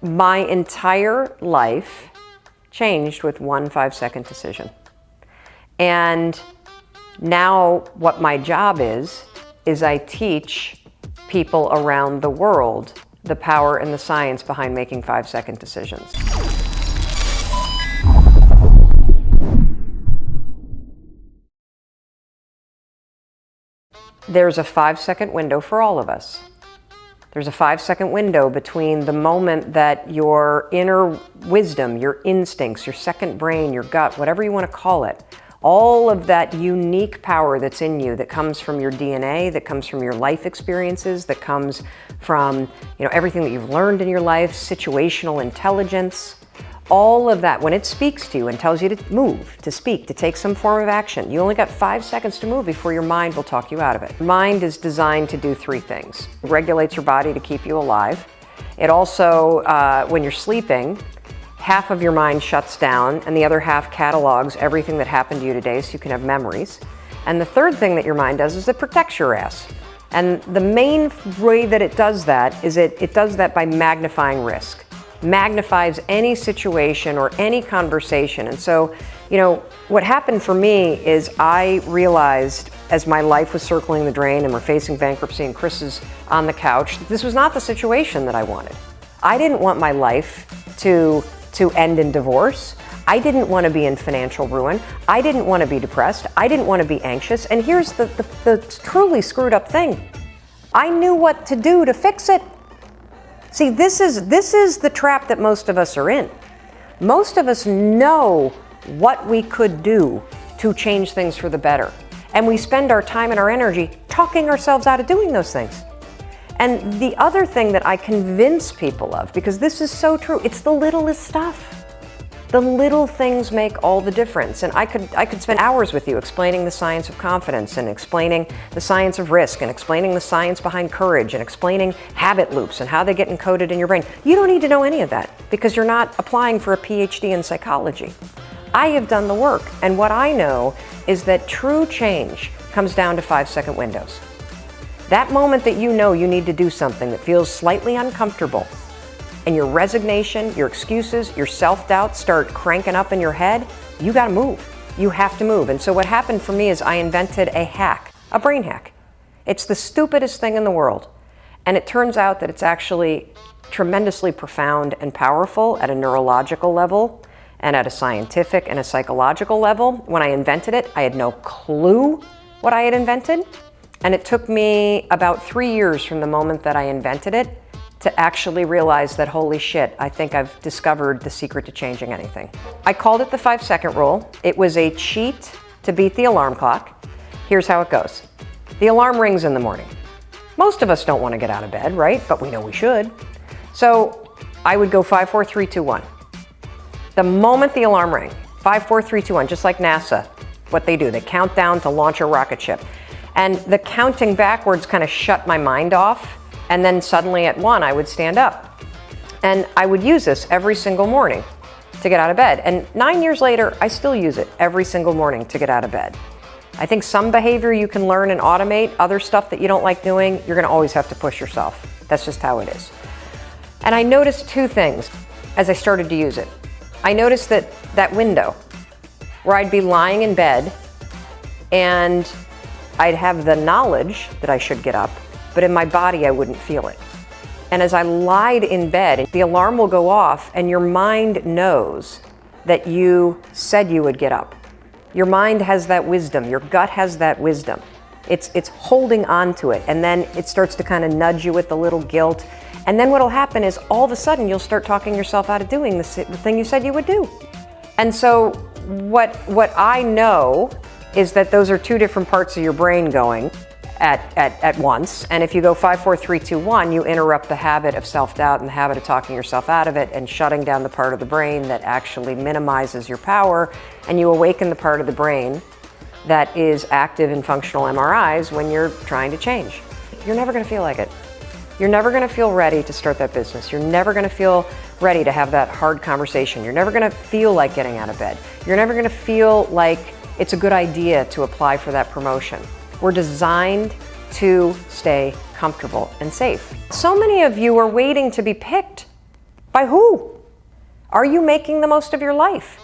My entire life changed with one 5-second decision. And now what my job is I teach people around the world the power and the science behind making 5-second decisions. There's a 5-second window for all of us. There's a 5-second window between the moment that your inner wisdom, your instincts, your second brain, your gut, whatever you want to call it, all of that unique power that's in you that comes from your DNA, that comes from your life experiences, that comes from everything that you've learned in your life, situational intelligence, all of that, when it speaks to you and tells you to move, to speak, to take some form of action, you only got 5 seconds to move before your mind will talk you out of it. Your mind is designed to do 3 things. It regulates your body to keep you alive. It also, when you're sleeping, half of your mind shuts down and the other half catalogs everything that happened to you today so you can have memories. And the third thing that your mind does is it protects your ass. And the main way that it does that is it does that by magnifying risk. Magnifies any situation or any conversation. And so, what happened for me is I realized as my life was circling the drain and we're facing bankruptcy and Chris is on the couch, that this was not the situation that I wanted. I didn't want my life to end in divorce. I didn't want to be in financial ruin. I didn't want to be depressed. I didn't want to be anxious. And here's the truly screwed up thing. I knew what to do to fix it. See, this is the trap that most of us are in. Most of us know what we could do to change things for the better. And we spend our time and our energy talking ourselves out of doing those things. And the other thing that I convince people of, because this is so true, it's the littlest stuff. The little things make all the difference. And I could spend hours with you explaining the science of confidence and explaining the science of risk and explaining the science behind courage and explaining habit loops and how they get encoded in your brain. You don't need to know any of that because you're not applying for a PhD in psychology. I have done the work, and what I know is that true change comes down to 5-second windows. That moment that you know you need to do something that feels slightly uncomfortable, and your resignation, your excuses, your self-doubt start cranking up in your head, you gotta move. You have to move. And so what happened for me is I invented a hack, a brain hack. It's the stupidest thing in the world. And it turns out that it's actually tremendously profound and powerful at a neurological level and at a scientific and a psychological level. When I invented it, I had no clue what I had invented. And it took me about 3 years from the moment that I invented it to actually realize that, holy shit, I think I've discovered the secret to changing anything. I called it the 5-second rule. It was a cheat to beat the alarm clock. Here's how it goes. The alarm rings in the morning. Most of us don't want to get out of bed, right? But we know we should. So I would go 5, 4, 3, 2, 1. The moment the alarm rang, 5, 4, 3, 2, 1, just like NASA, what they do, they count down to launch a rocket ship. And the counting backwards kind of shut my mind off. And then suddenly at 1, I would stand up. And I would use this every single morning to get out of bed. And 9 years later, I still use it every single morning to get out of bed. I think some behavior you can learn and automate, other stuff that you don't like doing, you're gonna always have to push yourself. That's just how it is. And I noticed 2 things as I started to use it. I noticed that window where I'd be lying in bed and I'd have the knowledge that I should get up, but in my body I wouldn't feel it. And as I lied in bed, the alarm will go off and your mind knows that you said you would get up. Your mind has that wisdom, your gut has that wisdom. It's holding on to it, and then it starts to kind of nudge you with a little guilt. And then what'll happen is all of a sudden you'll start talking yourself out of doing the thing you said you would do. And so what I know is that those are 2 different parts of your brain going at once. And if you go 5, 4, 3, 2, 1, you interrupt the habit of self-doubt and the habit of talking yourself out of it and shutting down the part of the brain that actually minimizes your power, and you awaken the part of the brain that is active in functional MRIs when you're trying to change. You're never gonna feel like it. You're never gonna feel ready to start that business. You're never gonna feel ready to have that hard conversation. You're never gonna feel like getting out of bed. You're never gonna feel like it's a good idea to apply for that promotion. We're designed to stay comfortable and safe. So many of you are waiting to be picked. By who? Are you making the most of your life?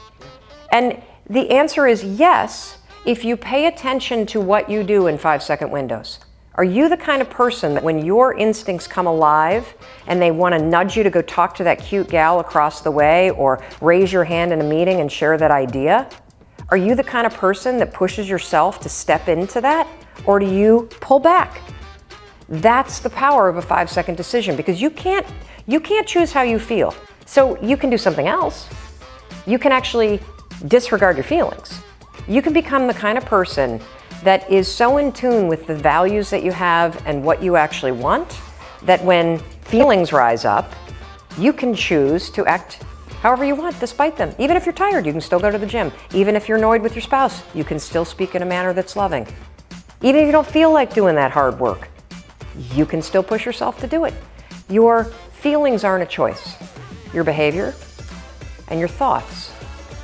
And the answer is yes, if you pay attention to what you do in 5-second windows. Are you the kind of person that when your instincts come alive and they want to nudge you to go talk to that cute gal across the way or raise your hand in a meeting and share that idea? Are you the kind of person that pushes yourself to step into that? Or do you pull back? That's the power of a 5-second decision, because you can't choose how you feel. So you can do something else. You can actually disregard your feelings. You can become the kind of person that is so in tune with the values that you have and what you actually want, that when feelings rise up, you can choose to act however you want despite them. Even if you're tired, you can still go to the gym. Even if you're annoyed with your spouse, you can still speak in a manner that's loving. Even if you don't feel like doing that hard work, you can still push yourself to do it. Your feelings aren't a choice. Your behavior and your thoughts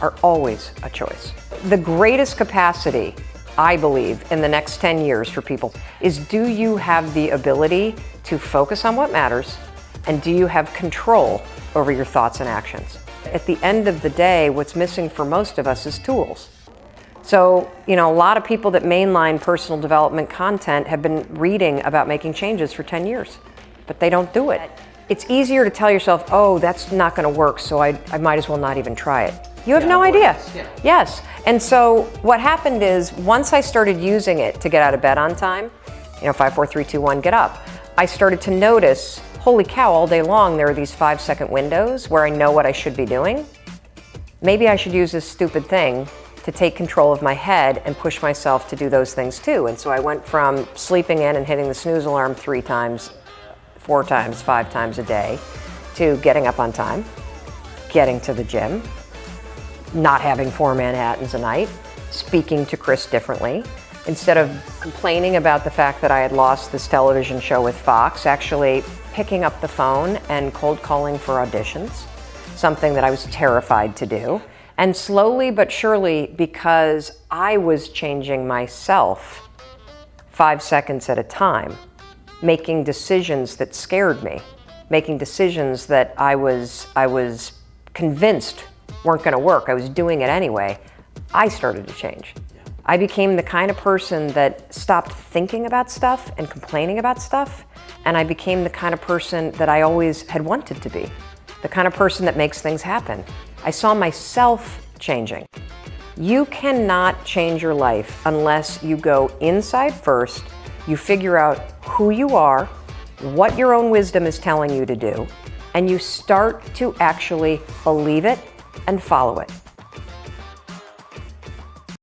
are always a choice. The greatest capacity, I believe, in the next 10 years for people is, do you have the ability to focus on what matters, and do you have control over your thoughts and actions? At the end of the day, what's missing for most of us is tools. So, a lot of people that mainline personal development content have been reading about making changes for 10 years, but they don't do it. It's easier to tell yourself, oh, that's not going to work, so I might as well not even try it. You have no idea. Yeah. Yes. And so what happened is, once I started using it to get out of bed on time, 5, 4, 3, 2, 1, get up, I started to notice, holy cow, all day long there are these 5-second windows where I know what I should be doing. Maybe I should use this stupid thing to take control of my head and push myself to do those things too. And so I went from sleeping in and hitting the snooze alarm 3 times, 4 times, 5 times a day, to getting up on time, getting to the gym, not having 4 Manhattans a night, speaking to Chris differently. Instead of complaining about the fact that I had lost this television show with Fox, actually picking up the phone and cold calling for auditions, something that I was terrified to do. And slowly but surely, because I was changing myself 5 seconds at a time, making decisions that scared me, making decisions that I was convinced weren't going to work. I was doing it anyway. I started to change. I became the kind of person that stopped thinking about stuff and complaining about stuff, and I became the kind of person that I always had wanted to be, the kind of person that makes things happen. I saw myself changing. You cannot change your life unless you go inside first, you figure out who you are, what your own wisdom is telling you to do, and you start to actually believe it and follow it.